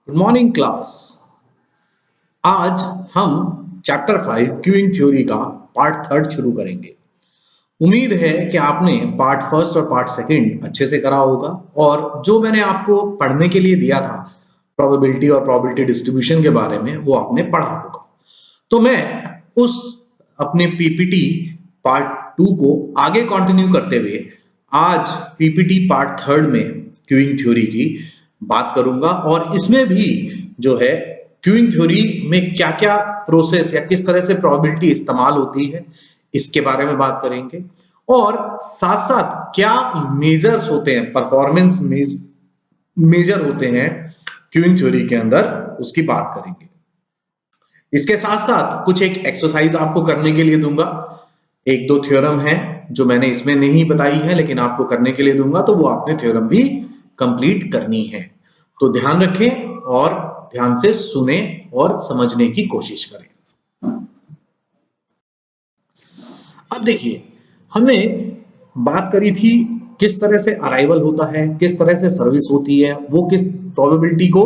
Good morning class. आज हम chapter 5 queuing theory का पार्ट थर्ड शुरू करेंगे। उम्मीद है कि आपने पार्ट फर्स्ट और पार्ट सेकंड अच्छे से करा होगा और जो मैंने आपको पढ़ने के लिए दिया था प्रोबेबिलिटी और प्रोबेबिलिटी डिस्ट्रीब्यूशन के बारे में वो आपने पढ़ा होगा। तो मैं उस अपने पीपीटी पार्ट 2 को आगे कंटिन्यू करते हुए आज पीपीटी पार्ट थर्ड में क्यूइंग थ्योरी की बात करूंगा और इसमें भी जो है क्यूइंग थ्योरी में क्या क्या प्रोसेस या किस तरह से प्रोबेबिलिटी इस्तेमाल होती है इसके बारे में बात करेंगे और साथ साथ क्या मेजर्स होते हैं, परफॉर्मेंस मेजर होते हैं क्यूइंग थ्योरी के अंदर, उसकी बात करेंगे। इसके साथ साथ कुछ एक एक्सरसाइज आपको करने के लिए दूंगा। एक दो थ्योरम है जो मैंने इसमें नहीं बताई है लेकिन आपको करने के लिए दूंगा, तो वो आपने थ्योरम भी कंप्लीट करनी है। तो ध्यान रखें और ध्यान से सुने और समझने की कोशिश करें। अब देखिए, हमने बात करी थी किस तरह से अराइवल होता है, किस तरह से सर्विस होती है, वो किस प्रोबेबिलिटी को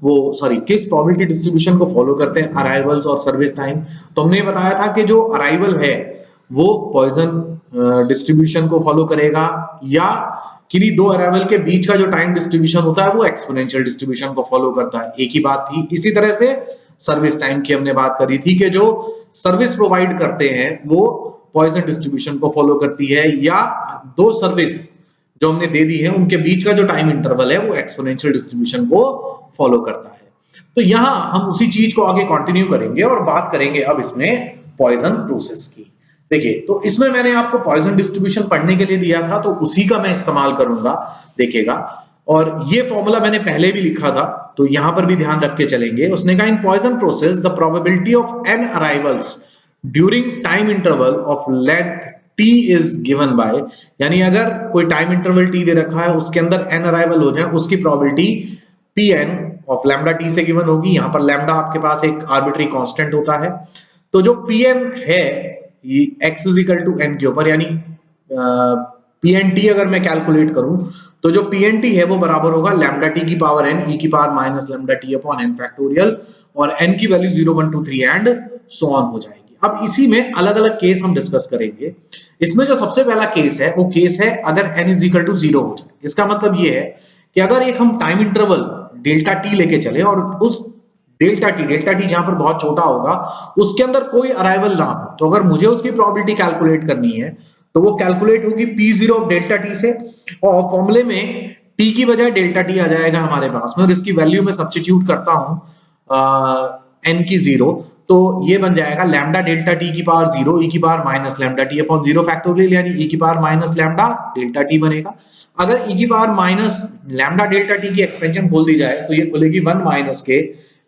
किस प्रोबेबिलिटी डिस्ट्रीब्यूशन को फॉलो करते हैं, अराइवल्स और सर्विस टाइम। तो हमने बताया था कि जो अराइवल है वो पॉइजन डिस्ट्रीब्यूशन को फॉलो करेगा या किन्हीं दो अराइवल के बीच का जो टाइम डिस्ट्रीब्यूशन होता है वो एक्सपोनेंशियल डिस्ट्रीब्यूशन को फॉलो करता है। एक ही बात थी। इसी तरह से सर्विस टाइम की हमने बात करी थी कि जो सर्विस प्रोवाइड करते हैं वो पॉइजन डिस्ट्रीब्यूशन को फॉलो करती है या दो सर्विस जो हमने दे दी है उनके बीच का जो टाइम इंटरवल है वो एक्सपोनेंशियल डिस्ट्रीब्यूशन को फॉलो करता है। तो यहां हम उसी चीज को आगे कंटिन्यू करेंगे और बात करेंगे अब इसमें पॉइजन प्रोसेस की। देखिए, तो इसमें मैंने आपको पॉइजन डिस्ट्रीब्यूशन पढ़ने के लिए दिया था तो उसी का मैं इस्तेमाल करूंगा, देखिएगा। और ये फॉर्मूला मैंने पहले भी लिखा था तो यहां पर भी ध्यान रख के चलेंगे। उसने कहा in Poisson process the probability of n arrivals during time interval of length t is given by, यानी अगर कोई टाइम इंटरवल t दे रखा है उसके अंदर n अराइवल हो जाए उसकी probability pn of lambda t से गिवन होगी। यहां पर लैम्डा आपके पास एक आर्बिट्री कांस्टेंट होता है। तो जो pn है x is equal to n के ऊपर, यानी pnt अगर मैं कैलकुलेट करूं तो जो pnt है वो बराबर होगा लैम्डा t की पावर n e की power minus lambda t upon n factorial, और n की वैल्यू 0 1 2 3 एंड सो ऑन हो जाएगी। अब इसी में अलग अलग केस हम डिस्कस करेंगे। इसमें जो सबसे पहला केस है वो केस है अगर n इज इक्वल टू 0 हो जाए। इसका मतलब ये है कि अगर एक हम टाइम इंटरवल डेल्टा t लेके चले और उस डेल्टा टी जहां पर बहुत छोटा होगा उसके अंदर कोई अराइवल ना हो, तो अगर मुझे उसकी प्रोबेबिलिटी कैलकुलेट करनी है तो वो कैलकुलेट होगी p0 ऑफ डेल्टा टी से, और फॉर्मूले में t की बजाय डेल्टा टी आ जाएगा हमारे पास में और इसकी वैल्यू में सब्स्टिट्यूट करता हूं n की 0, तो ये बन जाएगा लैम्डा डेल्टा टी की पावर 0 e की power minus lambda T upon 0 factorial, यानी e की power minus lambda delta T बनेगा। अगर e की power minus lambda delta T की एक्सपेंशन खोल दी जाए तो ये खुलेगी 1 माइनस के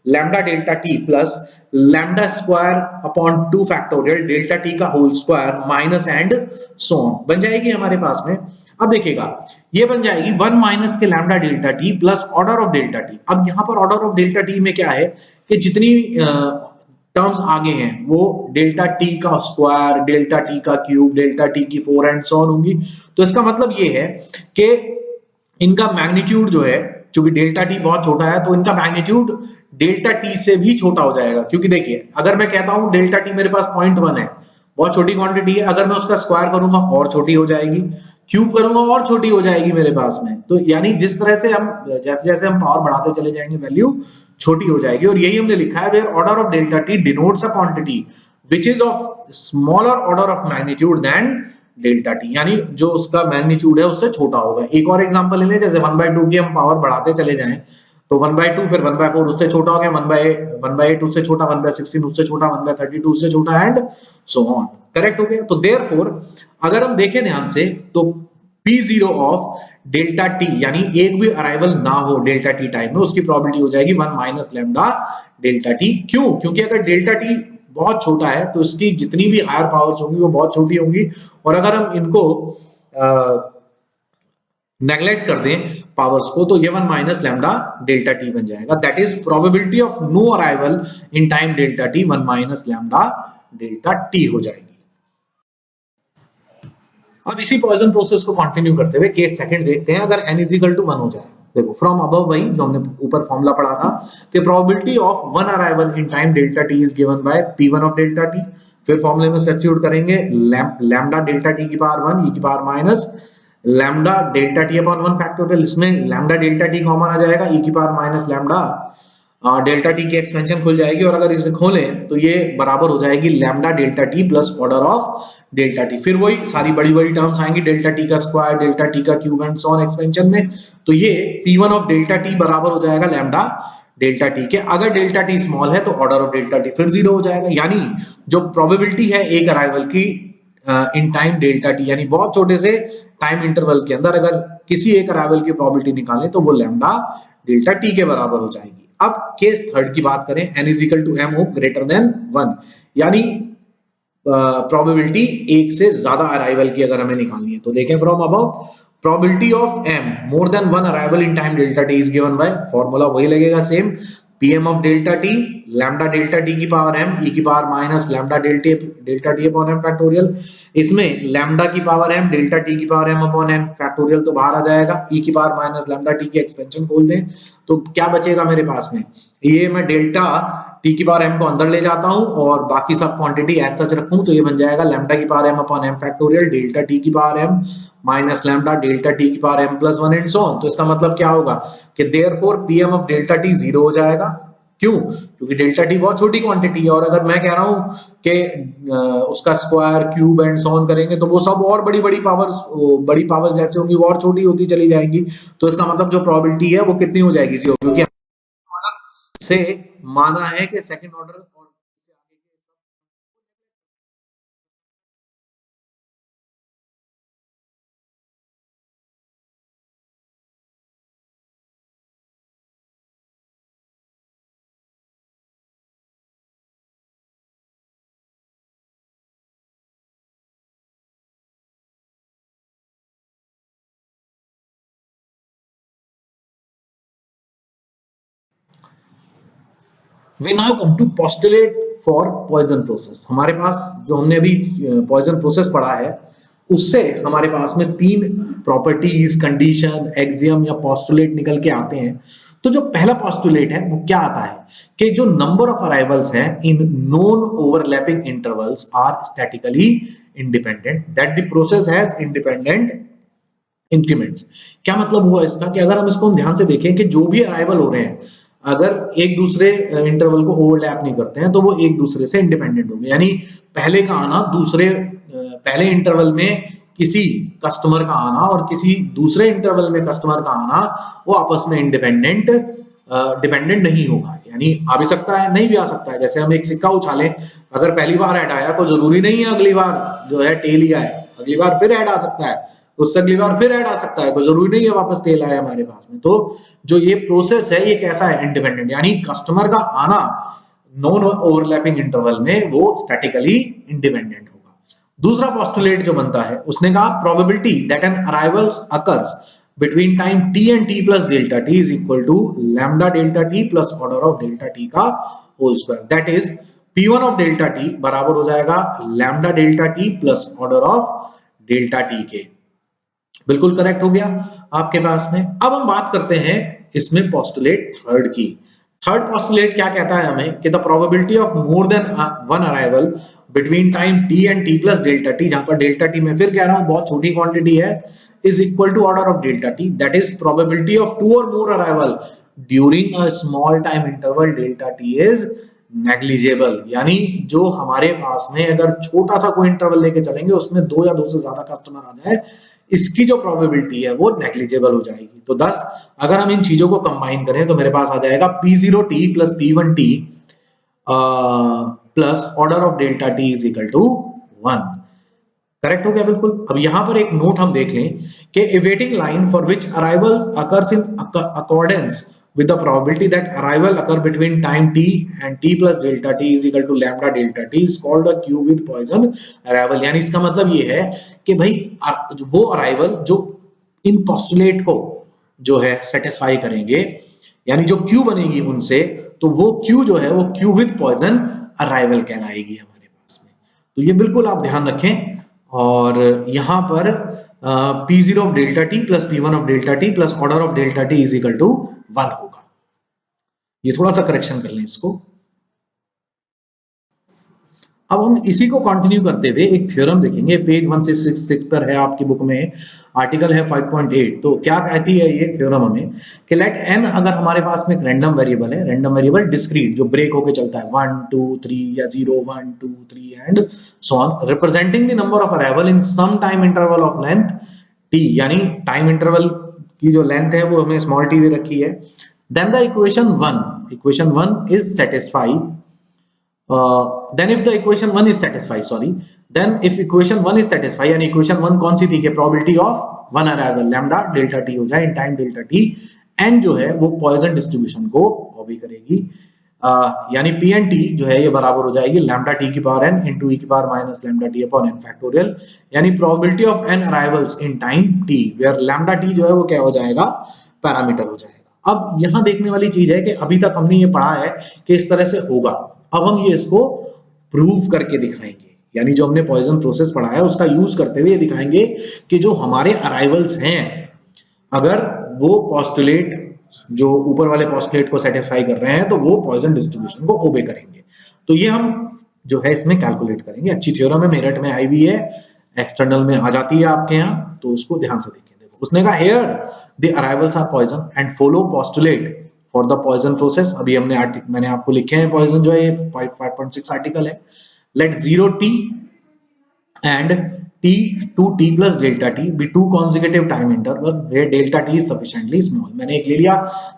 lambda delta T plus lambda square upon 2 factorial delta T का whole square minus and so on बन जाएगी हमारे पास में। अब देखिएगा, ये बन जाएगी 1 माइनस के lambda delta T plus order of delta t. अब यहां पर ऑर्डर ऑफ डेल्टा टी में क्या है कि जितनी टर्म्स आगे हैं वो डेल्टा टी का स्क्वायर, डेल्टा टी का क्यूब, डेल्टा टी की 4 एंड सो ऑन होंगी। तो इसका मतलब ये है कि इनका मैग्नीट्यूड जो है, क्योंकि डेल्टा टी बहुत छोटा है तो इनका मैग्नीट्यूड डेल्टा टी से भी छोटा हो जाएगा। क्योंकि देखिए, अगर मैं कहता हूं डेल्टा टी मेरे पास 0.1 है, बहुत छोटी क्वांटिटी है, अगर मैं उसका स्क्वायर करूंगा और छोटी हो जाएगी, क्यूब करूंगा और छोटी हो जाएगी मेरे पास में। तो यानी जिस तरह से हम जैसे जैसे हम पावर बढ़ाते चले जाएंगे वैल्यू छोटी हो जाएगी, और यही हमने लिखा है where order of delta t denotes a quantity which is of smaller order of magnitude than delta T, यानी जो उसका मैग्नीट्यूड है उससे छोटा होगा। एक और एग्जांपल ले लें, जैसे 1/2 की हम पावर बढ़ाते चले जाएं तो 1/2 फिर 1/4 उससे छोटा हो गया, 1/8 उससे छोटा, 1/16 उससे छोटा, 1/32 उससे छोटा एंड सो ऑन। करेक्ट हो गया। तो देयरफॉर अगर हम देखें ध्यान से तो P0 ऑफ डेल्टा टी, यानी एक भी अराइवल ना हो डेल्टा टी टाइम में, उसकी प्रोबेबिलिटी हो जाएगी 1 माइनस लैम्डा डेल्टा टी। क्यों? क्योंकि अगर डेल्टा टी बहुत छोटा है तो इसकी जितनी भी हायर पावर्स होंगी वो बहुत छोटी होंगी, और अगर हम इनको नेग्लेक्ट कर दें पावर्स को तो ये 1 माइनस लैम्डा डेल्टा टी बन जाएगा। That is probability of no arrival in time delta t 1 minus lambda delta t हो जाएगी। अब इसी पॉइजन प्रोसेस को कंटिन्यू करते हुए केस सेकंड देखते हैं। अगर n इज इक्वल टू 1 हो जाए, देखो फ्रॉम अबव वही जो हमने ऊपर फॉर्मूला पढ़ा था कि probability of one arrival in time delta t is given bye P1 of delta T. फिर फॉर्मूले में सब्स्टिट्यूट करेंगे लैम्डा डेल्टा टी की पावर 1 e की power minus lambda delta t upon 1 factorial, इसमें लैम्डा डेल्टा टी कॉमन आ जाएगा, e की power minus lambda delta T की एक्सपेंशन खुल जाएगी और अगर इसे खोलें तो ये बराबर हो जाएगी lambda delta T plus order of delta T. फिर वही सारी बड़ी बड़ी टर्म्स आएंगी, डेल्टा टी का स्क्वायर, डेल्टा टी का cube and so on expansion में। तो ये P1 ऑफ डेल्टा टी बराबर हो जाएगा लैम्डा डेल्टा टी के। अगर डेल्टा टी स्मॉल है तो ऑर्डर ऑफ डेल्टा टी फिर जीरो हो जाएगा। यानी जो प्रोबेबिलिटी है एक अराइवल की इन टाइम डेल्टा टी, यानी बहुत छोटे से टाइम इंटरवल के अंदर अगर किसी एक अराइवल की प्रोबेबिलिटी निकालें तो वो लैम्डा डेल्टा टी के बराबर हो जाएगी। अब केस थर्ड की बात करें, n is equal to m हो ग्रेटर देन 1, यानी प्रोबेबिलिटी एक से ज्यादा अराइवल की अगर हमें निकालनी है तो देखें from above probability of m more than one arrival in time delta t is given bye, formula वही लगेगा same, pm of delta T lambda delta T की पावर m e की power minus lambda delta t upon m factorial. इसमें lambda की power m delta T की power m upon n factorial तो बाहर आ जाएगा, e की पावर माइनस लैम्डा टी की एक्सपेंशन खोल दें तो क्या बचेगा मेरे पास में, ये मैं डेल्टा टी की पावर m को अंदर ले जाता हूं और बाकी सब क्वांटिटी एज सच रखूं तो ये बन जाएगा लैम्डा की power m upon m factorial delta T की power m minus lambda delta T की power m plus 1 and so on. तो इसका मतलब क्या होगा कि therefore pm of delta T zero हो जाएगा। क्यों? क्योंकि डेल्टा टी बहुत छोटी क्वांटिटी है और अगर मैं कह रहा हूं कि उसका square cube and so on करेंगे तो वो सब और बड़ी बड़ी पावर्स जैसे होंगी वो और छोटी होती चली जाएंगी। तो इसका मतलब जो प्रोबेबिलिटी है वो कितनी हो जाएगी, जीरो, क्योंकि से माना है कि सेकंड ऑर्डर और we now come to postulate for Poisson process. हमारे पास जो हमने अभी पॉइजन प्रोसेस पढ़ा है उससे हमारे पास में तीन प्रॉपर्टीज, कंडीशन, एक्सियम या पोस्टुलेट निकल के आते हैं। तो जो पहला पोस्टुलेट है वो क्या आता है कि जो नंबर ऑफ अराइवल्स हैं in non overlapping intervals are statically independent, that the process has independent increments. क्या मतलब हुआ इसका कि अगर हम इसको ध्यान से देखें कि जो भी अराइवल हो रहे हैं अगर एक दूसरे इंटरवल को ओवरलैप नहीं करते हैं तो वो एक दूसरे से इंडिपेंडेंट होंगे। यानी पहले का आना पहले इंटरवल में किसी कस्टमर का आना और किसी दूसरे इंटरवल में कस्टमर का आना वो आपस में डिपेंडेंट नहीं होगा। यानी आ भी सकता है, नहीं भी आ सकता है। जैसे हम एक सिक्का उछालें, अगर पहली बार ऐड आया तो जरूरी नहीं है अगली बार जो है टेल ही आए, अगली बार फिर ऐड आ सकता है, उससे अगली बार फिर ऐड आ सकता है, कोई जरूरी नहीं है वापस टेल आए हमारे पास में। तो जो ये प्रोसेस है ये कैसा है, इंडिपेंडेंट, यानी कस्टमर का आना नॉन ओवरलैपिंग इंटरवल में वो स्टैटिकली इंडिपेंडेंट होगा। दूसरा पोस्टुलेट जो बनता है उसने कहा probability that n arrivals occurs between time t and t plus delta t is equal to lambda delta t plus order of delta t का whole square, that is p1 of delta t बराबर हो जाएगा lambda delta t plus order of delta t के। बिल्कुल correct हो गया आपके पास में। अब हम बात करते हैं इसमें पोस्टुलेट थर्ड की। थर्ड पोस्टुलेट क्या कहता है हमें कि the probability of more than one arrival between time t and t plus delta t, जहां पर डेल्टा t मैं फिर कह रहा हूं बहुत छोटी क्वांटिटी है, is equal to order of delta t, that is probability of two or more arrival during a small time interval delta t is negligible। यानी जो हमारे पास में अगर छोटा सा कोई इंटरवल लेके चलेंगे उसमें दो या दो से ज्यादा कस्टमर आ जाए, इसकी जो प्रोबेबिलिटी है वो नेग्लिजिबल हो जाएगी। तो 10 अगर हम इन चीजों को कंबाइन करें तो मेरे पास आ जाएगा p0t plus p1t plus order of delta t is equal to 1। Correct हो गया बिल्कुल। अब यहां पर एक नोट हम देख लें कि a waiting line for which arrival occurs in accordance with the probability that arrival occur between time t and t plus delta t is equal to lambda delta t is called a queue with Poisson arrival। यानी इसका मतलब ये है कि भाई वो arrival जो इन postulate को जो है सेटिस्फाई करेंगे, यानी जो क्यू बनेगी उनसे, तो वो क्यू जो है वो क्यू विद पॉइजन अराइवल कहलाएगी हमारे पास में। तो ये बिल्कुल आप ध्यान रखें। और यहां पर p zero of delta T plus p one of delta T plus order of delta t is equal to 1 होगा। ये थोड़ा सा करेक्शन कर लें इसको। अब हम इसी को कंटिन्यू करते हुए एक थ्योरम देखेंगे, पेज 1666 पर है आपकी बुक में, आर्टिकल है 5.8। तो क्या कहती है ये थ्योरम हमें कि लेट एन, अगर हमारे पास में एक रैंडम वेरिएबल है, रैंडम वेरिएबल डिस्क्रीट जो ब्रेक होके चलता है 1 2 3 या 0 1 2 3 and so on, representing the number of arrival in some time interval of length t, यानी टाइम इंटरवल की जो लेंथ है वो हमें स्मॉल टी दे रखी है। Then the equation 1 is satisfied, then if the equation 1 is satisfied, then if equation 1 is satisfied, यानी equation 1 कौन सी थी कि probability of one arrival lambda delta t हो जाए in time delta t, n जो है वो पॉइसन डिस्ट्रीब्यूशन को ओबे करेगी, यानी p and t जो है ये बराबर हो जाएगी lambda t की पावर n into e की power minus lambda t upon n factorial, यानी probability of n arrivals in time t where lambda t जो है वो क्या हो जाएगा, पैरामीटर हो जाएगा। अब यहां देखने वाली चीज है कि अभी तक हमने ये पढ़ा है कि इस तरह से होगा, अब हम ये इसको प्रूव करके दिखाएंगे, यानी जो हमने पॉइसन प्रोसेस पढ़ा है उसका यूज करते हुए ये दिखाएंगे कि जो हमारे अराइवल्स हैं अगर वो पोस्टुलेट, जो ऊपर वाले पोस्टुलेट को सेटिस्फाई कर रहे हैं, तो वो पॉइसन डिस्ट्रीब्यूशन को ओबे करेंगे। तो ये हम जो है इसमें कैलकुलेट करेंगे। अच्छी थ्योरम है, मेरिट में आई भी है, एक्सटर्नल में आ जाती है आपके यहाँ, तो उसको ध्यान से देखिए। देखो उसने कहा here the arrivals are Poisson and follow postulate for the Poisson process. अभी मैंने आपको लिखे हैं पॉइसन जो है 5.6 आर्टिकल है। Let 0t and t to t plus delta t be two consecutive time interval where delta t is sufficiently small। मैंने एक ले लिया,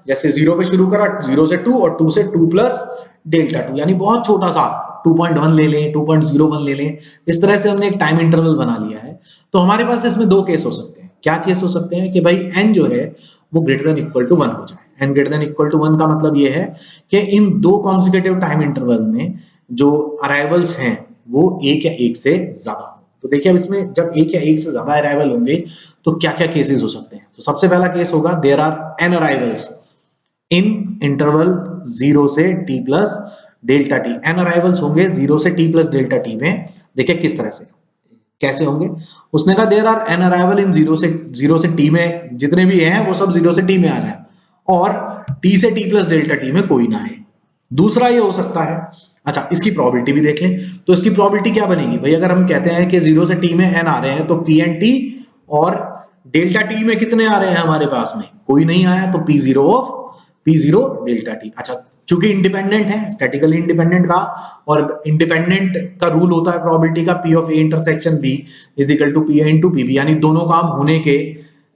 जैसे 0 पे शुरू करा, 0 से 2 और 2 से 2 प्लस डेल्टा 2, यानी बहुत छोटा सा 2.1 ले लें, 2.01 ले लें, इस तरह से हमने एक टाइम इंटरवल बना लिया है। तो हमारे पास इसमें दो केस हो सकते हैं। क्या केस हो सकते हैं कि भाई n जो है वो ग्रेटर देन इक्वल टू 1 हो जाए। n greater than equal to 1 का मतलब ये है कि इन दो कॉन्सिक्यूटिव टाइम इंटरवल में जो अराइवल्स हैं वो एक या एक से ज्यादा हो। तो देखिए अब इसमें जब एक या एक से ज्यादा अराइवल होंगे तो क्या क्या केसेस हो सकते हैं। तो सबसे पहला केस होगा there are n arrivals in interval 0 से t plus delta t. n arrivals होंगे 0 से t प्लस डेल्टा टी में। देखिए किस तरह से, कैसे होंगे। उसने कहा there are n arrival in 0 से t में, जितने भी हैं वो सब 0 से t में आ जाए और t से t प्लस डेल्टा टी में कोई ना आए। दूसरा ये हो सकता है, अच्छा इसकी प्रोबेबिलिटी भी देख लें। तो इसकी प्रोबेबिलिटी क्या बनेगी भाई, अगर हम कहते हैं कि 0 से t में n आ रहे हैं तो p एंड t, और डेल्टा t में कितने आ रहे हैं हमारे पास में, कोई नहीं आया, तो p0 डेल्टा t। अच्छा चूंकि इंडिपेंडेंट है, स्टैटिकली इंडिपेंडेंट का, और इंडिपेंडेंट का रूल होता है प्रोबेबिलिटी का p of a intersection b is equal to p into pb, यानी दोनों काम होने के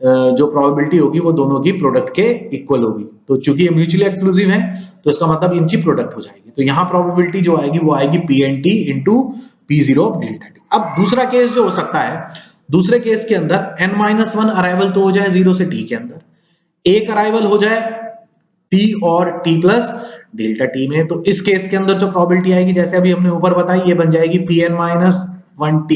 जो प्रोबेबिलिटी होगी वो दोनों की प्रोडक्ट के इक्वल होगी। तो चूंकि ये म्यूचुअली एक्सक्लूसिव है तो इसका मतलब इनकी प्रोडक्ट हो जाएगी। तो यहाँ प्रोबेबिलिटी जो आएगी वो आएगी p and t into p0 of delta t। अब दूसरा केस जो हो सकता है, दूसरे केस के अंदर n-1 अराइवल तो हो जाए 0 से t के अंदर, एक अराइवल हो जाए t और t प्लस डेल्टा t में। तो इस केस के अंदर जो प्रोबेबिलिटी आएगी जैसे अभी हमने ऊपर बताई, ये बन जाएगी pn-1t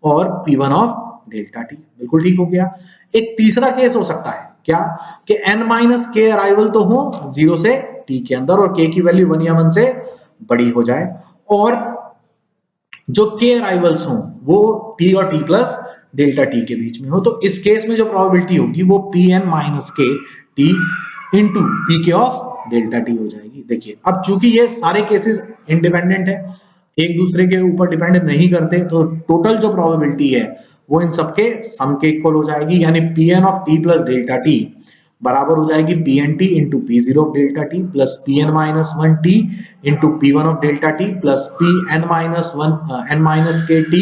और p1 ऑफ डेल्टा t। बिल्कुल ठीक हो गया। एक तीसरा केस हो सकता है क्या, कि n-k अराइवल तो हो 0 से t के अंदर और k की वैल्यू 1 या 1 से बड़ी हो जाए, और जो k अराइवल्स हो वो t और t प्लस डेल्टा t के बीच में हो। तो इस केस में जो प्रोबेबिलिटी होगी वो pn-k t into pk of delta t हो जाएगी। देखिए अब चूंकि ये सारे केसेस इंडिपेंडेंट है, एक दूसरे के ऊपर डिपेंड नहीं करते, तो टोटल जो प्रोबेबिलिटी है वो इन सबके सम के इक्वल हो जाएगी, यानी pn of t plus delta t बराबर हो जाएगी pnt into p0 of delta t plus pn-1t into p1 of delta t plus n-kt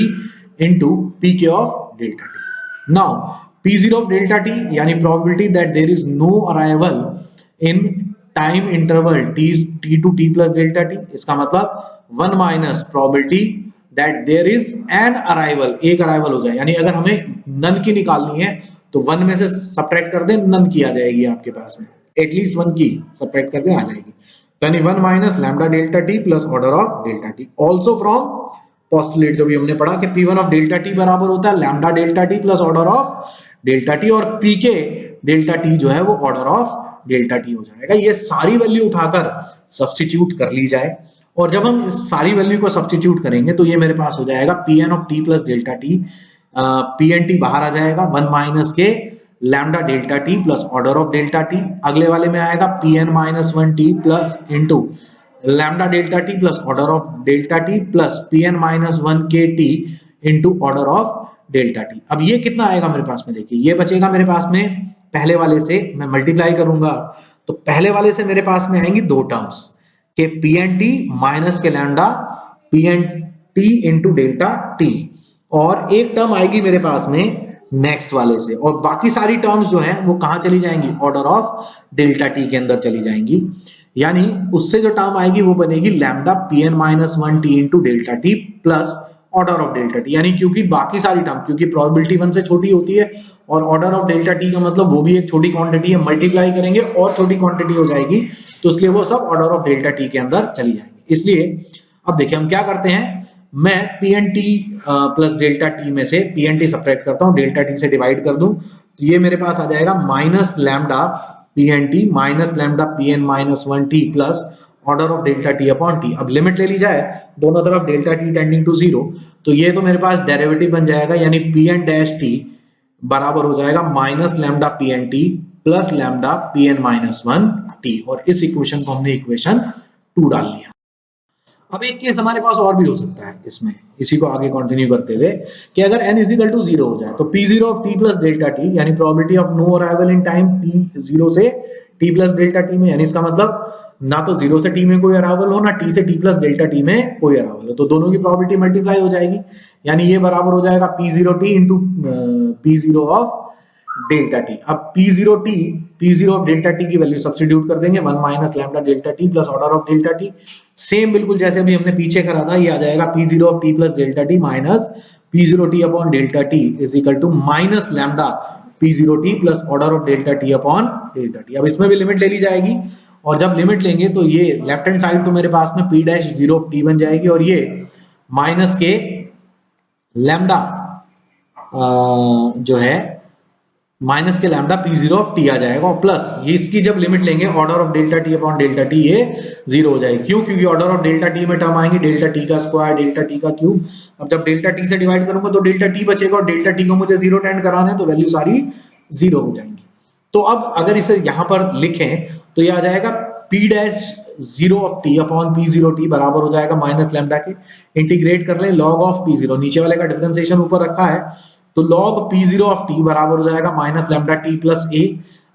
into pk of delta t। Now p0 of delta t यानी probability that there is no arrival in time interval t to t plus delta t, इसका मतलब 1 minus probability that there is an arrival, एक arrival हो जाए, यानी अगर हमें none की निकालनी है तो 1 में से सब्ट्रैक्ट कर दें, नन की आ जाएगी आपके पास में, एटलीस्ट 1 की सब्ट्रैक्ट कर दें आ जाएगी, यानी 1 minus lambda delta T plus order of delta T. Also from postulate जो भी हमने पढ़ा कि p1 ऑफ डेल्टा टी बराबर होता है lambda delta T plus order of delta t, और pk डेल्टा टी जो है वो ऑर्डर ऑफ डेल्टा टी हो जाएगा। ये सारी वैल्यू उठाकर सब्स्टिट्यूट कर ली जाए, और जब हम इस सारी वैल्यू को सब्स्टिट्यूट करेंगे तो ये मेरे पास हो जाएगा pn of t plus delta t p n t बाहर आ जाएगा, 1 माइनस के lambda delta T plus order of delta t. अगले वाले में आएगा p n minus 1 t plus into lambda delta T plus order of delta T plus p n minus 1 के t into order of delta t. अब ये कितना आएगा मेरे पास में, देखिए ये बचेगा मेरे पास में, पहले वाले से मैं मल्टीप्लाई करूंगा तो पहले वाले से मेरे पास में आएंगी दो टर्म्स के पी एन टी माइनस के lambda p n t into delta t, और एक टर्म आएगी मेरे पास में नेक्स्ट वाले से, और बाकी सारी टर्म्स जो है वो कहां चली जाएंगी, ऑर्डर ऑफ डेल्टा टी के अंदर चली जाएंगी। यानी उससे जो टर्म आएगी वो बनेगी lambda p n minus 1 t into delta T plus order of delta T. यानी क्योंकि बाकी सारी टर्म, क्योंकि प्रोबेबिलिटी 1 से छोटी होती है और ऑर्डर ऑफ डेल्टा टी का मतलब वो भी एक छोटी क्वांटिटी है, मल्टीप्लाई करेंगे और छोटी क्वांटिटी हो जाएगी, तो इसलिए वो सब ऑर्डर ऑफ डेल्टा टी के अंदर चली जाएंगी। इसलिए अब देखिए हम क्या करते हैं, मैं p n t plus delta t में से पी एन टी सब्ट्रैक्ट करता हूं, डेल्टा टी से डिवाइड कर दूं, तो ये मेरे पास आ जाएगा minus lambda p n t minus lambda p n minus 1 t plus order of delta t upon t. अब लिमिट ले ली जाए दोनों तरफ डेल्टा टी टेंडिंग टू 0, तो ये तो मेरे पास डेरिवेटिव बन जाएगा, यानी पी एन डैश टी बराबर हो जाएगा minus lambda p n t plus lambda p n minus 1 t, और इस इक्वेशन को हमने इक्वेशन 2 डाल लिया। अब एक केस हमारे पास और भी हो सकता है इसमें, इसी को आगे कंटिन्यू करते हुए, कि अगर n इज इक्वल टू 0 हो जाए तो p0 of t plus delta T, यानी probability of no arrival in time t 0 से t प्लस डेल्टा टी में, यानी इसका मतलब ना तो 0 से t में कोई अराइवल हो, ना t से t प्लस डेल्टा टी में कोई अराइवल हो, तो दोनों की प्रोबेबिलिटी मल्टीप्लाई हो जाएगी, यानी ये बराबर हो जाएगा p0t into p0 of delta t. अब p0 ऑफ डेल्टा टी की वैल्यू सब्स्टिट्यूट कर देंगे, 1 minus lambda delta T plus order of delta T, same बिल्कुल जैसे अभी हमने पीछे करा था, ये आ जाएगा p0 of t plus delta t minus p0t upon delta t is equal to minus lambda p0t plus order of delta t upon delta t. अब इसमें भी लिमिट ले ली जाएगी, और जब लिमिट लेंगे तो ये लेफ्ट हैंड साइड तो मेरे पास में p डैश 0 ऑफ t बन जाएगी, और ये माइनस के लैम्डा जो है माइनस के लैम्डा p0 ऑफ t आ जाएगा, और प्लस ये इसकी जब लिमिट लेंगे order of delta t upon delta T, ये 0 हो जाएगी। क्यों? क्योंकि ऑर्डर ऑफ डेल्टा टी में टर्म आएंगे डेल्टा टी का स्क्वायर डेल्टा टी का क्यूब। अब जब डेल्टा टी से डिवाइड करूंगा तो डेल्टा टी बचेगा, और डेल्टा टी को मुझे 0 टेंड कराना है, तो वैल्यू सारी 0 हो जाएंगी। तो अब अगर इसे यहां पर लिखें तो ये आ जाएगा p dash 0 of t upon p0t बराबर हो जाएगा माइनस लैम्डा के, इंटीग्रेट कर ले लॉग ऑफ p0, नीचे वाले का डिफरेंशिएशन ऊपर रखा है, तो log p0 ऑफ t बराबर हो जाएगा minus lambda t plus a।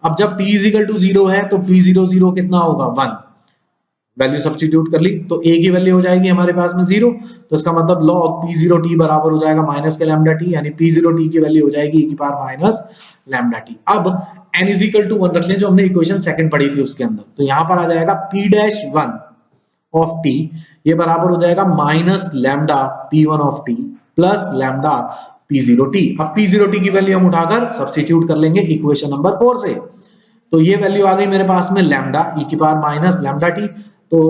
अब जब t इज इक्वल टू 0 है तो p0 0 कितना होगा 1, वैल्यू सब्स्टिट्यूट कर ली तो a की वैल्यू हो जाएगी हमारे पास में 0, तो इसका मतलब log p0t बराबर हो जाएगा माइनस के लैम्डा t, यानी p0t की वैल्यू हो जाएगी e की पावर माइनस लैम्डा t। अब n इज इक्वल टू 1 रख लें, जो हमने इक्वेशन सेकंड पढ़ी थी उसके अंदर, तो यहां पर आ जाएगा p डैश 1 ऑफ t, ये बराबर हो जाएगा minus lambda p1 of t plus lambda p0t। अब p0t की वैल्यू हम उठाकर सब्स्टिट्यूट कर लेंगे इक्वेशन नंबर 4 से, तो ये वैल्यू आ गई मेरे पास में लैम्डा e की पावर माइनस लैम्डा t, तो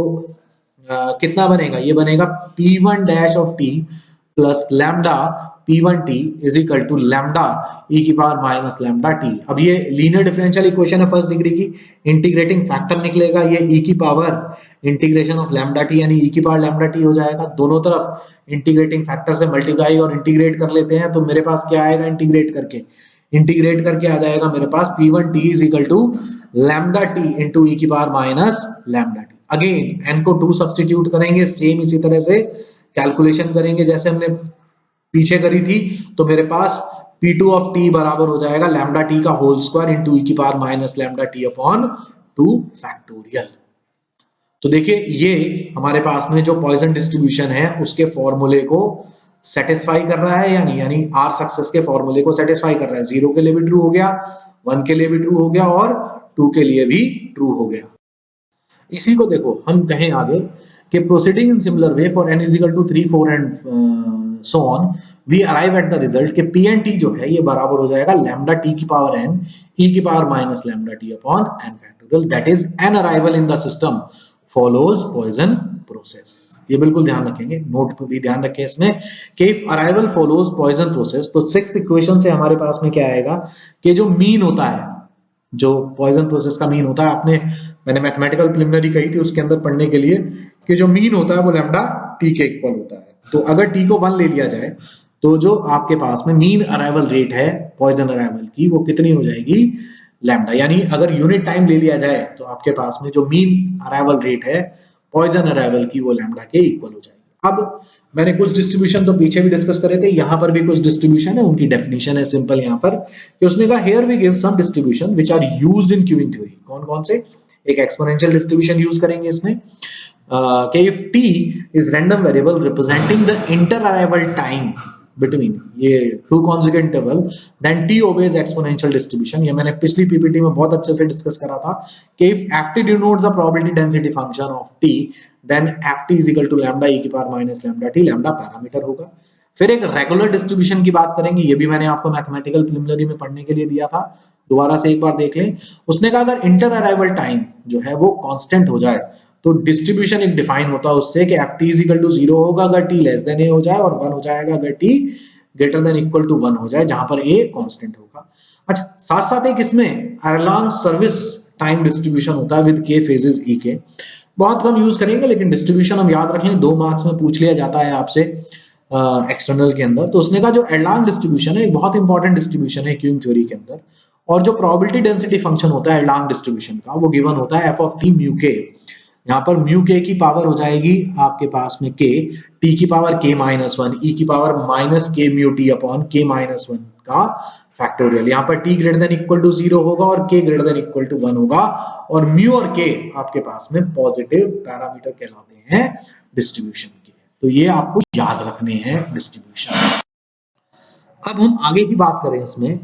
कितना बनेगा, ये बनेगा p1 dash of t plus lambda p1t is equal to lambda e की पावर माइनस लैम्डा t। अब ये लीनियर डिफरेंशियल इक्वेशन है फर्स्ट डिग्री की, इंटीग्रेटिंग फैक्टर निकलेगा ये e की power integration of lambda t, यानी e की पावर लैम्डा t हो जाएगा, दोनों तरफ इंटीग्रेटिंग फैक्टर से मल्टीप्लाई और इंटीग्रेट कर लेते हैं, तो मेरे पास क्या आएगा, इंटीग्रेट करके आ जाएगा मेरे पास p1t is equal to lambda t into e की power minus lambda t। Again n को 2 सब्स्टिट्यूट करेंगे, सेम इसी तरह से कैलकुलेशन करेंगे जैसे हमने पीछे करी थी, तो मेरे पास p2 ऑफ t बराबर हो जाएगा लैम्डा t का होल स्क्वायर इंटू e की power minus lambda t upon 2 factorial. तो देखिए ये हमारे पास में जो पॉइजन डिस्ट्रीब्यूशन है उसके फॉर्मूले को सेटिस्फाई कर रहा है, यानी आर सक्सेस के फॉर्मूले को सेटिस्फाई कर रहा है। 0 के लिए भी ट्रू हो गया, 1 के लिए भी ट्रू हो गया, और 2 के लिए भी ट्रू हो गया। इसी को देखो हम कहें आगे कि proceeding in similar way for n is equal to 3 4 and so on we arrive at the result कि p एंड t जो है ये बराबर हो जाएगा लैम्डा t की पावर n e की power minus lambda t upon n factorial, that is n arrival in the system follows Poisson process. ये बिल्कुल ध्यान रखेंगे, नोट पर भी ध्यान रखें इसमें कि if arrival follows Poisson process, तो सिक्स्थ इक्वेशन से हमारे पास में क्या आएगा कि जो मीन होता है, जो पॉइजन प्रोसेस का मीन होता है, मैंने मैथमेटिकल प्रिलिमिनरी कही थी उसके अंदर पढ़ने के लिए कि जो मीन होता है वो लैम्डा t के इक्वल होता है। तो अगर t को 1 ले लिया जाए तो जो आपके पास में मीन अराइवल रेट है पॉइजन अराइवल की, वो कितनी हो जाएगी, लैम्डा। यानी अगर यूनिट टाइम ले लिया जाए तो आपके पास में जो मीन अराइवल रेट है पॉइजन अराइवल की, वो लैम्डा के इक्वल हो जाएगी। अब मैंने कुछ डिस्ट्रीब्यूशन तो पीछे भी डिस्कस करे थे, यहां पर भी कुछ डिस्ट्रीब्यूशन है, उनकी डेफिनेशन है सिंपल यहां पर कि उसने कहा here we give some distribution which are used in queuing theory. कौन कौन से, एक एक्सपोनेंशियल डिस्ट्रीब्यूशन यूज करेंगे इसमें कि if t is random variable representing the inter-arrival time between ये two consecutive interval, then t obeys exponential distribution। ये मैंने पिछली पीपीटी में बहुत अच्छे से डिस्कस करा था कि if ft denotes the probability density function of t, then ft is equal to lambda e की power minus lambda t, lambda parameter होगा। फिर एक रेगुलर डिस्ट्रीब्यूशन की बात करेंगे, ये भी मैंने आपको मैथमेटिकल प्रिलिमिनरी में पढ़ने के लिए दिया था, दोबारा से एक बार देख लें। उसने कहा अगर इंटर अराइवल टाइम जो है वो कांस्टेंट हो जाए तो डिस्ट्रीब्यूशन एक डिफाइन होता है उससे कि ft इज इक्वल टू 0 होगा अगर t लेस देन a हो जाए, और 1 हो जाएगा अगर t greater than equal to 1 हो जाए, जहां पर a कांस्टेंट होगा। अच्छा, साथ साथ एक इसमें अरलॉन्ग सर्विस टाइम डिस्ट्रीब्यूशन होता है विद k फेजेस e के, बहुत कम यूज करेंगे लेकिन डिस्ट्रीब्यूशन हम याद रख लें, 2 मार्क्स में पूछ लिया जाता है आपसे एक्सटर्नल के अंदर। तो उसने कहा जो एरलॉन्ग डिस्ट्रीब्यूशन है एक बहुत इंपॉर्टेंट डिस्ट्रीब्यूशन है क्यूइंग थ्योरी के अंदर, और जो प्रोबेबिलिटी डेंसिटी फंक्शन होता है एरलॉन्ग डिस्ट्रीब्यूशन का वो गिवन होता है f of t mu k। यहाँ पर म्यू के की पावर हो जाएगी आपके पास में k, t की पावर k माइनस 1, e की power minus k mu t upon k minus 1 का फैक्टोरियल। यहाँ पर t greater than equal to 0 होगा और k greater than equal to 1 होगा, और म्यू और k आपके पास में पॉजिटिव पैरामीटर कहलाते हैं डिस्ट्रीब्यूशन के। तो ये आपको याद रखने हैं डिस्ट्रीब्यूशन। अब हम आगे की बात करें इसमें,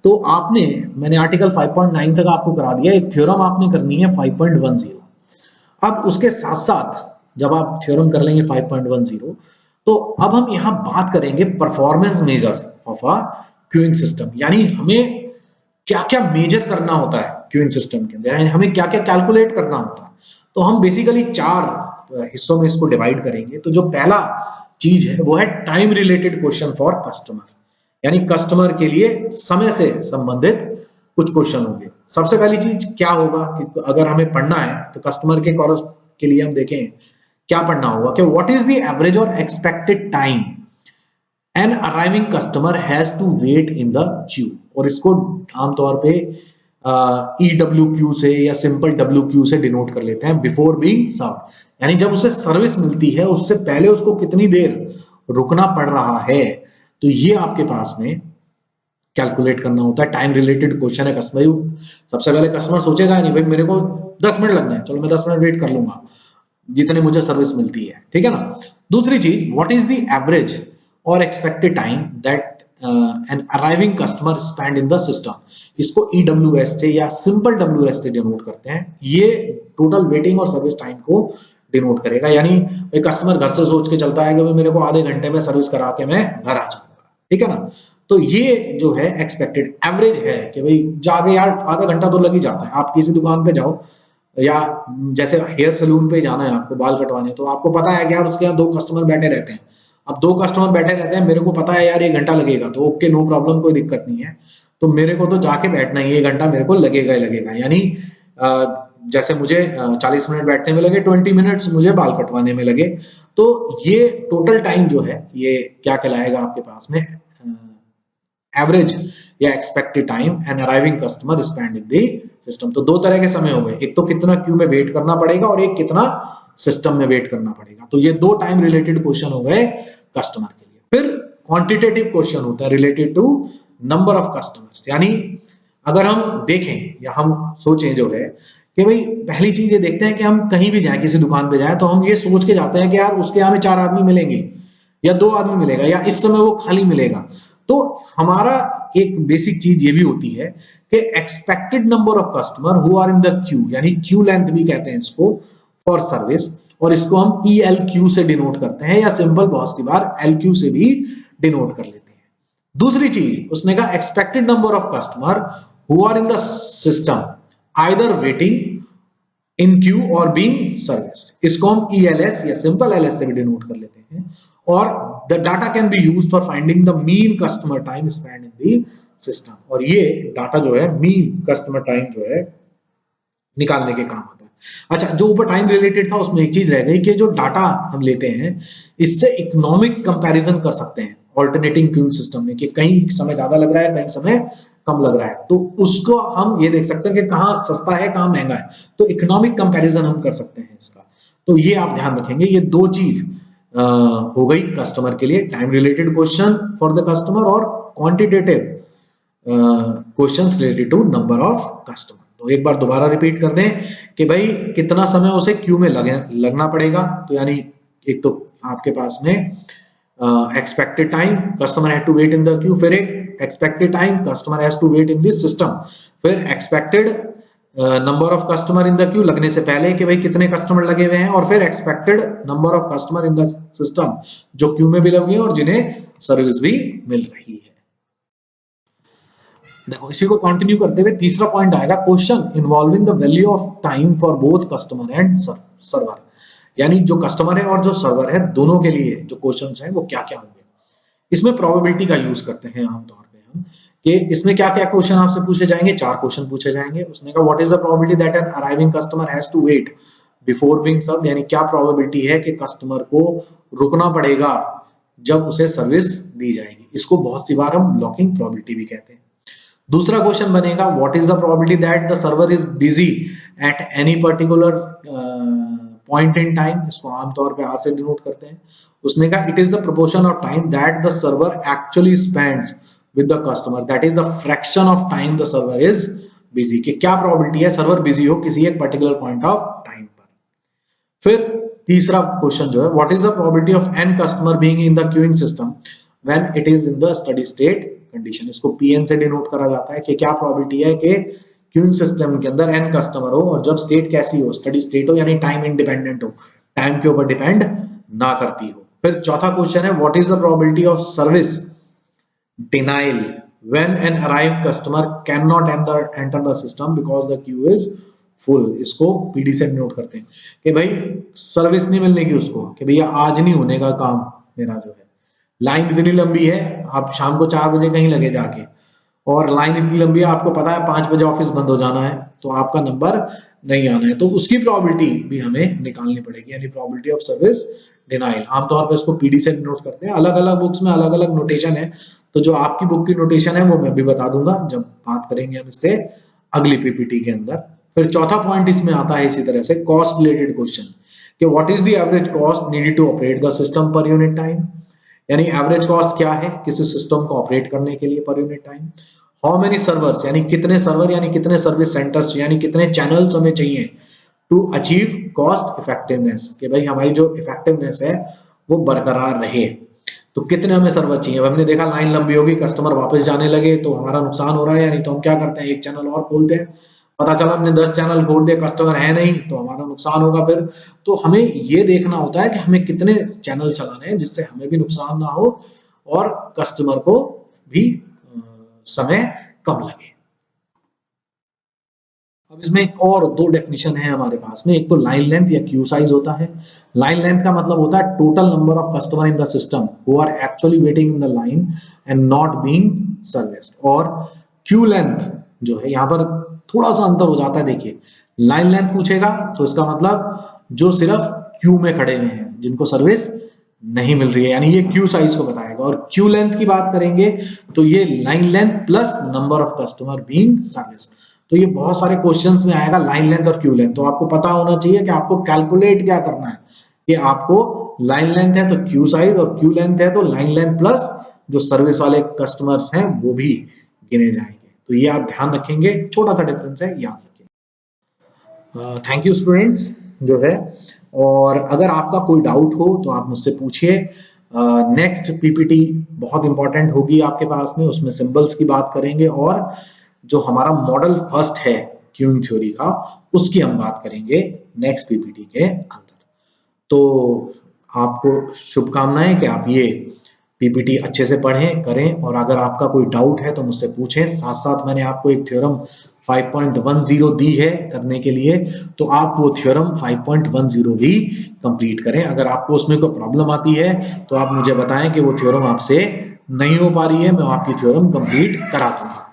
तो आपने, मैंने आर्टिकल 5.9 तक आपको करा दिया, एक थ्योरम आपने करनी है 5.10। अब उसके साथ साथ जब आप थ्योरम कर लेंगे 5.10, तो अब हम यहां बात करेंगे performance measure of a queuing system, यानी हमें क्या क्या मेजर करना होता है क्यूइंग सिस्टम के अंदर, यानी हमें क्या क्या कैलकुलेट करना होता है। तो हम बेसिकली 4 हिस्सों में इसको डिवाइड करेंगे। तो जो पहला चीज है वो है time related question for customer, यानी कस्टमर के लिए समय से संबंधित कुछ क्वेश्चन होंगे। सबसे पहली चीज क्या होगा कि अगर हमें पढ़ना है तो कस्टमर के लिए हम देखें क्या पढ़ना होगा कि what is the average or expected time an arriving customer has to wait in the queue, और इसको आमतौर पे EWQ से या सिंपल WQ से डिनोट कर लेते हैं, बिफोर बीइंग सर्व्ड, यानी जब उसे सर्विस मिलती है उससे पहले उसको कितनी देर रुकना पड़ रहा है। तो ये आपके पास में कैलकुलेट करना होता है। टाइम रिलेटेड क्वेश्चन है कस्टमर, सबसे पहले कस्टमर सोचेगा नहीं भाई मेरे को 10 मिनट लगना है, चलो मैं 10 मिनट वेट कर लूंगा जितने मुझे सर्विस मिलती है, ठीक है ना। दूसरी चीज, what is the average or expected time that an arriving customer spend in the system, इसको EWS से या सिंपल WS से डिनोट करते हैं। ये टोटल वेटिंग और सर्विस टाइम को डिनोट करेगा, यानी कस्टमर घर से सोच के चलता है कि भाई मेरे को आधे घंटे में सर्विस करा के मैं घर आ जाऊंगा, ठीक है ना। तो ये जो है एक्सपेक्टेड एवरेज है कि भाई जाके यार आधा घंटा तो लग ही जाता है। आप किसी दुकान पे जाओ या जैसे हेयर सैलून पे जाना है आपको बाल कटवाने, तो आपको पता है कि यार उसके यहाँ 2 कस्टमर बैठे रहते हैं। अब 2 कस्टमर बैठे रहते हैं, मेरे को पता है यार 1 घंटा लगेगा, तो ओके नो प्रॉब्लम, कोई दिक्कत नहीं है, तो मेरे को तो जाके बैठना ही 1 घंटा मेरे को लगेगा ही लगेगा। यानी जैसे मुझे 40 मिनट बैठने में लगे, 20 मिनट्स मुझे बाल कटवाने में लगे। तो ये टोटल टाइम जो है ये क्या कहलाएगा आपके पास में, एवरेज या expected time an arriving customer spend in the system. तो 2 तरह के समय हो गए, एक तो कितना क्यू में वेट करना पड़ेगा और एक कितना सिस्टम में वेट करना पड़ेगा। तो ये 2 टाइम रिलेटेड क्वेश्चन हो गए कस्टमर के लिए। फिर क्वांटिटेटिव क्वेश्चन होता है related to number of customers, यानी अगर हम देखें या हम सोचें जो है कि भाई पहली चीज ये देखते हैं कि हम कहीं भी जाएं, किसी दुकान पे जाएं, तो हम ये सोच के जाते हैं कि यार उसके यहाँ में 4 आदमी मिलेंगे या 2 आदमी मिलेगा या इस समय वो खाली मिलेगा। तो हमारा एक बेसिक चीज ये भी होती है कि expected number of customer who are in the queue, यानी क्यू लेंथ भी कहते हैं इसको फॉर सर्विस, और इसको हम ELQ से डिनोट करते हैं या सिंपल बहुत सी बार LQ से भी डिनोट कर लेते हैं। दूसरी चीज उसने कहा expected number of customer who are in the system either waiting in queue or being serviced, इसको हम ELS या सिंपल LS से भी डिनोट कर लेते हैं। और the data can be used for finding the mean customer time spent in the system, और ये डाटा जो है मीन कस्टमर टाइम जो है निकालने के काम आता है। अच्छा, जो ऊपर टाइम रिलेटेड था उसमें एक चीज रह गई कि जो डाटा हम लेते हैं इससे इकोनॉमिक कंपैरिजन कर सकते हैं, ऑल्टरनेटिंग क्यूइंग सिस्टम में कि कहीं समय ज्यादा लग रहा है, कहीं समय कम लग रहा है, तो उसको हम ये देख सकते हैं कि कहाँ सस्ता है, कहाँ महंगा है, तो इकोनॉमिक कंपैरिजन हम कर सकते हैं इसका। तो ये आप ध्यान रखेंगे, ये दो चीज हो गई कस्टमर के लिए, time related question for the customer और quantitative questions related to number of customer. तो एक बार दोबारा रिपीट कर दें कि भाई कितना समय उसे क्यू में लगना पड़ेगा, तो यानी एक तो आपके पास में expected time customer had to wait in the queue, फिर एक expected time customer has to wait in this system, फिर expected number of customer in the queue लगने से पहले कि भाई कितने कस्टमर लगे हुए हैं, और फिर expected number of customer in the system जो क्यू में भी लगे हैं और जिन्हें सर्विस भी मिल रही है। देखो इसी को कंटिन्यू करते हुए तीसरा पॉइंट आएगा, question involving the value of time for both customer and server, यानी जो कस्टमर है और जो सर्वर है दोनों के लिए जो क्वेश्चंस हैं वो क्या क्या होंगे। इसमें प्रोबेबिलिटी का यूज करते हैं आमतौर पे हम, कि इसमें क्या क्या क्वेश्चन आपसे पूछे जाएंगे, 4 क्वेश्चन पूछे जाएंगे। उसने कहा what is the probability that an arriving customer has to wait before being served, यानी क्या प्रोबेबिलिटी है कि कस्टमर को रुकना पड़ेगा जब उसे सर्विस दी जाएगी। इसको बहुत सी बार हम ब्लॉकिंग प्रोबेबिलिटी भी कहते हैं। दूसरा क्वेश्चन बनेगा what is the probability that the server is busy at any particular point in time, इसको आमतौर पे आर से डिनोट करते हैं। उसने कहा it is the proportion of time that the server actually spends with the customer, that is the fraction of time the server is busy, कि क्या प्रोबेबिलिटी है सर्वर बिजी हो किसी एक पर्टिकुलर पॉइंट ऑफ टाइम पर। फिर तीसरा question जो है what is the probability of an customer being in the queuing system when it is in the study state condition, इसको पीएन से डिनोट करा जाता है कि क्या प्रोबेबिलिटी है कि क्यूइंग सिस्टम के अंदर एन कस्टमर हो और जब स्टेट कैसी हो, स्टडी स्टेट हो, यानी टाइम इंडिपेंडेंट हो, टाइम के ऊपर डिपेंड ना करती हो। फिर चौथा क्वेश्चन है what is the probability of service denial when an arrived customer can not enter the system because the Q is full, इसको पीडी से डिनोट करते हैं कि भाई सर्विस नहीं मिलने की उसको, कि भैया आज नहीं होने का काम मेरा, जो है लाइन इतनी लंबी है, आप शाम को 4 बजे कहीं लगे जाके, और लाइन इतनी लंबी है आपको पता है 5 बजे ऑफिस बंद हो जाना है, तो आपका नंबर नहीं आना है, तो उसकी प्रोबेबिलिटी भी हमें निकालनी पड़ेगी, यानी प्रोबेबिलिटी ऑफ सर्विस डिनाइल। आमतौर पर इसको पीडी से डिनोट करते हैं, अलग अलग बुक्स में अलग अलग नोटेशन है, तो जो आपकी बुक की नोटेशन है वो मैं भी बता दूंगा जब बात करेंगे हम इससे अगली पीपीटी के अंदर। फिर चौथा पॉइंट इसमें आता है इसी तरह से कॉस्ट रिलेटेड क्वेश्चन, कि what is the average cost needed to operate the system per unit time, यानी एवरेज कॉस्ट क्या है किसी सिस्टम को ऑपरेट करने के लिए पर unit time. How many servers, यानी कितने सर्वर यानी कितने सर्विस सेंटर्स यानी कितने चैनल्स हमें चाहिए टू अचीव कॉस्ट इफेक्टिवनेस, कि भाई हमारी जो इफेक्टिवनेस है वो बरकरार रहे, तो कितने हमें सर्वर चाहिए। हमने देखा लाइन लंबी होगी, कस्टमर वापस जाने लगे तो हमारा नुकसान हो रहा है, यानी तो हम क्या करते हैं एक चैनल और खोलते हैं, पता चला हमने 10 चैनल खोल दिए, कस्टमर है नहीं, तो हमारा नुकसान होगा फिर। तो हमें ये देखना होता है कि हमें कितने चैनल चलाने हैं जिससे हमें भी नुकसान ना हो और कस्टमर को भी समय कम लगे। अब इसमें और 2 डेफिनेशन है हमारे पास में, एक तो लाइन लेंथ या क्यू साइज होता है। लाइन लेंथ का मतलब होता है total number of customer in the system who are actually waiting in the line and not being serviced, और क्यू लेंथ जो है यहाँ पर थोड़ा सा अंतर हो जाता है। देखिए लाइन लेंथ पूछेगा तो इसका मतलब जो सिर्फ क्यू में खड़े हुए हैं जिनको सर्विस नहीं मिल रही है, यानी ये क्यू साइज को बताएगा। और क्यू लेंथ की बात करेंगे तो ये line length plus number of customer being service. तो ये बहुत सारे क्वेश्चंस में आएगा लाइन लेंथ और क्यू लेंथ, तो आपको पता होना चाहिए कि आपको कैलकुलेट क्या करना है, कि आपको लाइन लेंथ है तो क्यू साइज और क्यू लेंथ है तो लाइन लेंथ प्लस जो सर्विस वाले कस्टमर्स हैं वो भी गिने जाएंगे। तो ये आप ध्यान रखेंगे, छोटा सा डिफरेंस है, याद रखेंगे। थैंक यू स्टूडेंट्स जो है, और अगर आपका कोई डाउट हो तो आप मुझसे पूछिए। नेक्स्ट पीपीटी बहुत इंपॉर्टेंट होगी आपके पास में, उसमें सिंबल्स की बात करेंगे और जो हमारा मॉडल फर्स्ट है क्यूइंग थ्योरी का उसकी हम बात करेंगे नेक्स्ट पीपीटी के अंदर। तो आपको शुभकामनाएं कि आप ये पीपीटी अच्छे से पढ़ें करें, और अगर आपका कोई डाउट है तो मुझसे पूछें। साथ साथ मैंने आपको एक थ्योरम 5.10 दी है करने के लिए, तो आप वो थ्योरम 5.10 भी कंप्लीट करें। अगर आपको उसमें कोई प्रॉब्लम आती है तो आप मुझे बताएं कि वो थ्योरम आपसे नहीं हो पा रही है, मैं आपकी थ्योरम कंप्लीट करा दूंगा।